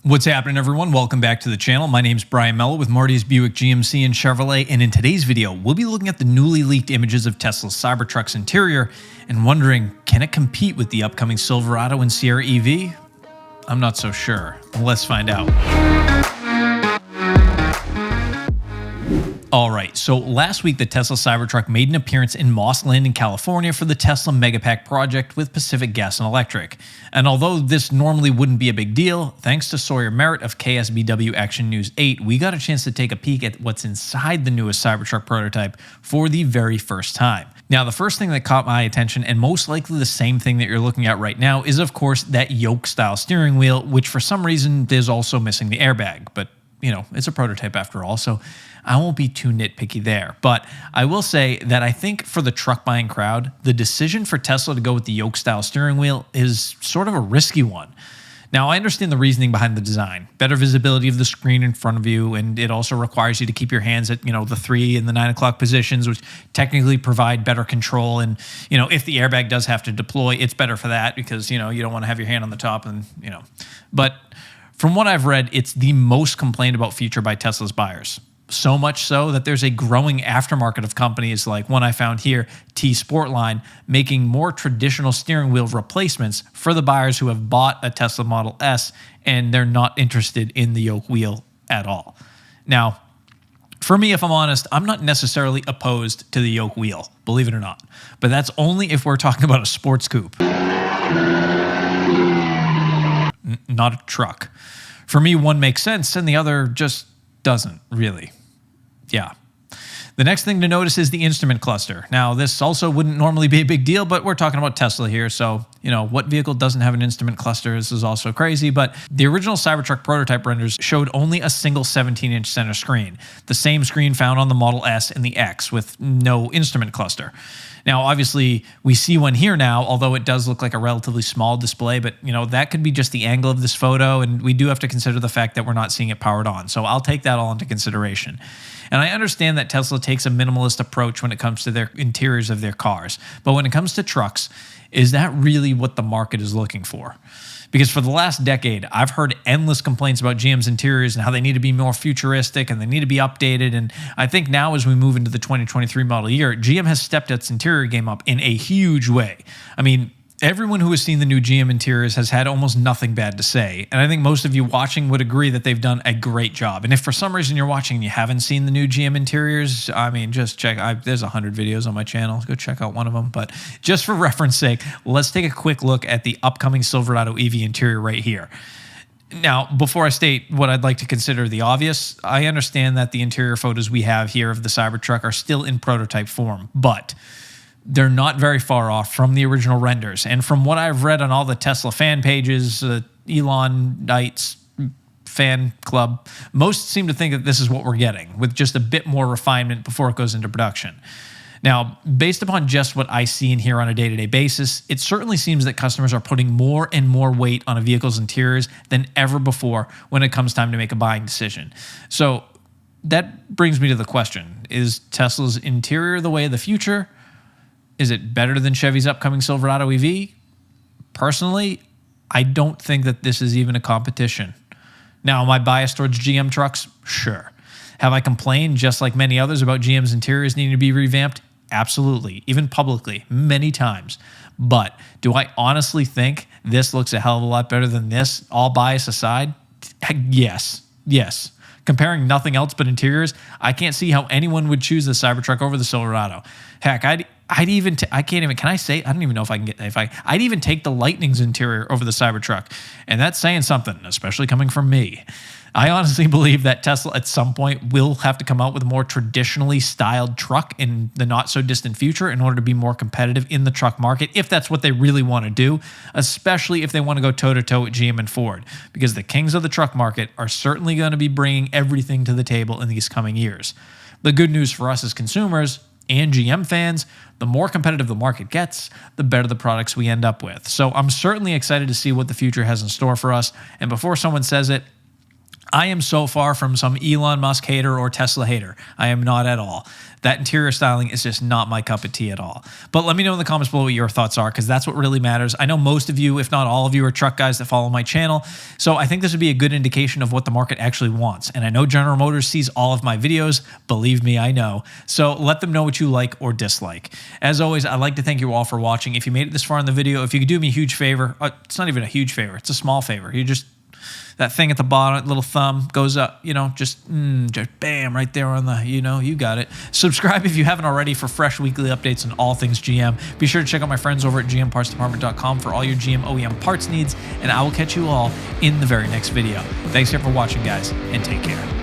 What's happening, everyone? Welcome back to the channel. My name's Brian Mello with Marty's Buick GMC and Chevrolet, and in today's video, we'll be looking at the newly leaked images of Tesla's Cybertruck's interior and wondering, can it compete with the upcoming Silverado and Sierra EV? I'm not so sure. Let's find out. All right, so last week the Tesla Cybertruck made an appearance in Moss Landing, California for the Tesla Megapack project with Pacific Gas and Electric. And although this normally wouldn't be a big deal, thanks to Sawyer Merritt of KSBW Action News 8, we got a chance to take a peek at what's inside the newest Cybertruck prototype for the very first time. Now, the first thing that caught my attention, and most likely the same thing that you're looking at right now, is of course that yoke-style steering wheel, which for some reason is also missing the airbag. But, you know, it's a prototype after all, so I won't be too nitpicky there. But I will say that I think for the truck buying crowd, the decision for Tesla to go with the yoke-style steering wheel is sort of a risky one. Now, I understand the reasoning behind the design. Better visibility of the screen in front of you, and it also requires you to keep your hands at, the 3 and the 9 o'clock positions, which technically provide better control. And, if the airbag does have to deploy, it's better for that because, you don't want to have your hand on the top and, But from what I've read, it's the most complained about feature by Tesla's buyers. So much so that there's a growing aftermarket of companies like one I found here, T Sportline, making more traditional steering wheel replacements for the buyers who have bought a Tesla Model S and they're not interested in the yoke wheel at all. Now, for me, if I'm honest, I'm not necessarily opposed to the yoke wheel, believe it or not. But that's only if we're talking about a sports coupe, not a truck. For me, one makes sense and the other just doesn't really. Yeah. The next thing to notice is the instrument cluster. Now, this also wouldn't normally be a big deal, but we're talking about Tesla here. So, what vehicle doesn't have an instrument cluster? This is also crazy, but the original Cybertruck prototype renders showed only a single 17-inch center screen, the same screen found on the Model S and the X with no instrument cluster. Now, obviously, we see one here now, although it does look like a relatively small display, but, that could be just the angle of this photo, and we do have to consider the fact that we're not seeing it powered on. So I'll take that all into consideration. And I understand that Tesla takes a minimalist approach when it comes to their interiors of their cars. But when it comes to trucks, is that really what the market is looking for? Because for the last decade, I've heard endless complaints about GM's interiors and how they need to be more futuristic and they need to be updated. And I think now as we move into the 2023 model year, GM has stepped its interior game up in a huge way. I mean, everyone who has seen the new GM interiors has had almost nothing bad to say. And I think most of you watching would agree that they've done a great job. And if for some reason you're watching and you haven't seen the new GM interiors, I mean, just check. There's 100 videos on my channel. Go check out one of them. But just for reference sake, let's take a quick look at the upcoming Silverado EV interior right here. Now, before I state what I'd like to consider the obvious, I understand that the interior photos we have here of the Cybertruck are still in prototype form, but they're not very far off from the original renders. And from what I've read on all the Tesla fan pages, Elon Knights fan club, most seem to think that this is what we're getting, with just a bit more refinement before it goes into production. Now, based upon just what I see and hear on a day-to-day basis, it certainly seems that customers are putting more and more weight on a vehicle's interiors than ever before when it comes time to make a buying decision. So that brings me to the question, is Tesla's interior the way of the future? Is it better than Chevy's upcoming Silverado EV? Personally, I don't think that this is even a competition. Now, am I biased towards GM trucks? Sure. Have I complained, just like many others, about GM's interiors needing to be revamped? Absolutely, even publicly, many times. But do I honestly think this looks a hell of a lot better than this, all bias aside? Yes. Comparing nothing else but interiors, I can't see how anyone would choose the Cybertruck over the Silverado. Heck, I'd even take the Lightning's interior over the Cybertruck. And that's saying something, especially coming from me. I honestly believe that Tesla at some point will have to come out with a more traditionally styled truck in the not so distant future in order to be more competitive in the truck market, if that's what they really want to do, especially if they want to go toe-to-toe with GM and Ford, because the kings of the truck market are certainly going to be bringing everything to the table in these coming years. The good news for us as consumers and GM fans, the more competitive the market gets, the better the products we end up with. So I'm certainly excited to see what the future has in store for us. And before someone says it, I am so far from some Elon Musk hater or Tesla hater. I am not at all. That interior styling is just not my cup of tea at all. But let me know in the comments below what your thoughts are, because that's what really matters. I know most of you, if not all of you, are truck guys that follow my channel. So I think this would be a good indication of what the market actually wants. And I know General Motors sees all of my videos. Believe me, I know. So let them know what you like or dislike. As always, I'd like to thank you all for watching. If you made it this far in the video, if you could do me a huge favor, it's not even a huge favor, it's a small favor. You just, that thing at the bottom, little thumb goes up, you know, just bam, right there on the, you know, you got it. Subscribe if you haven't already for fresh weekly updates on all things GM. Be sure to check out my friends over at gmpartsdepartment.com for all your GM OEM parts needs, and I will catch you all in the very next video. Thanks again for watching, guys, and take care.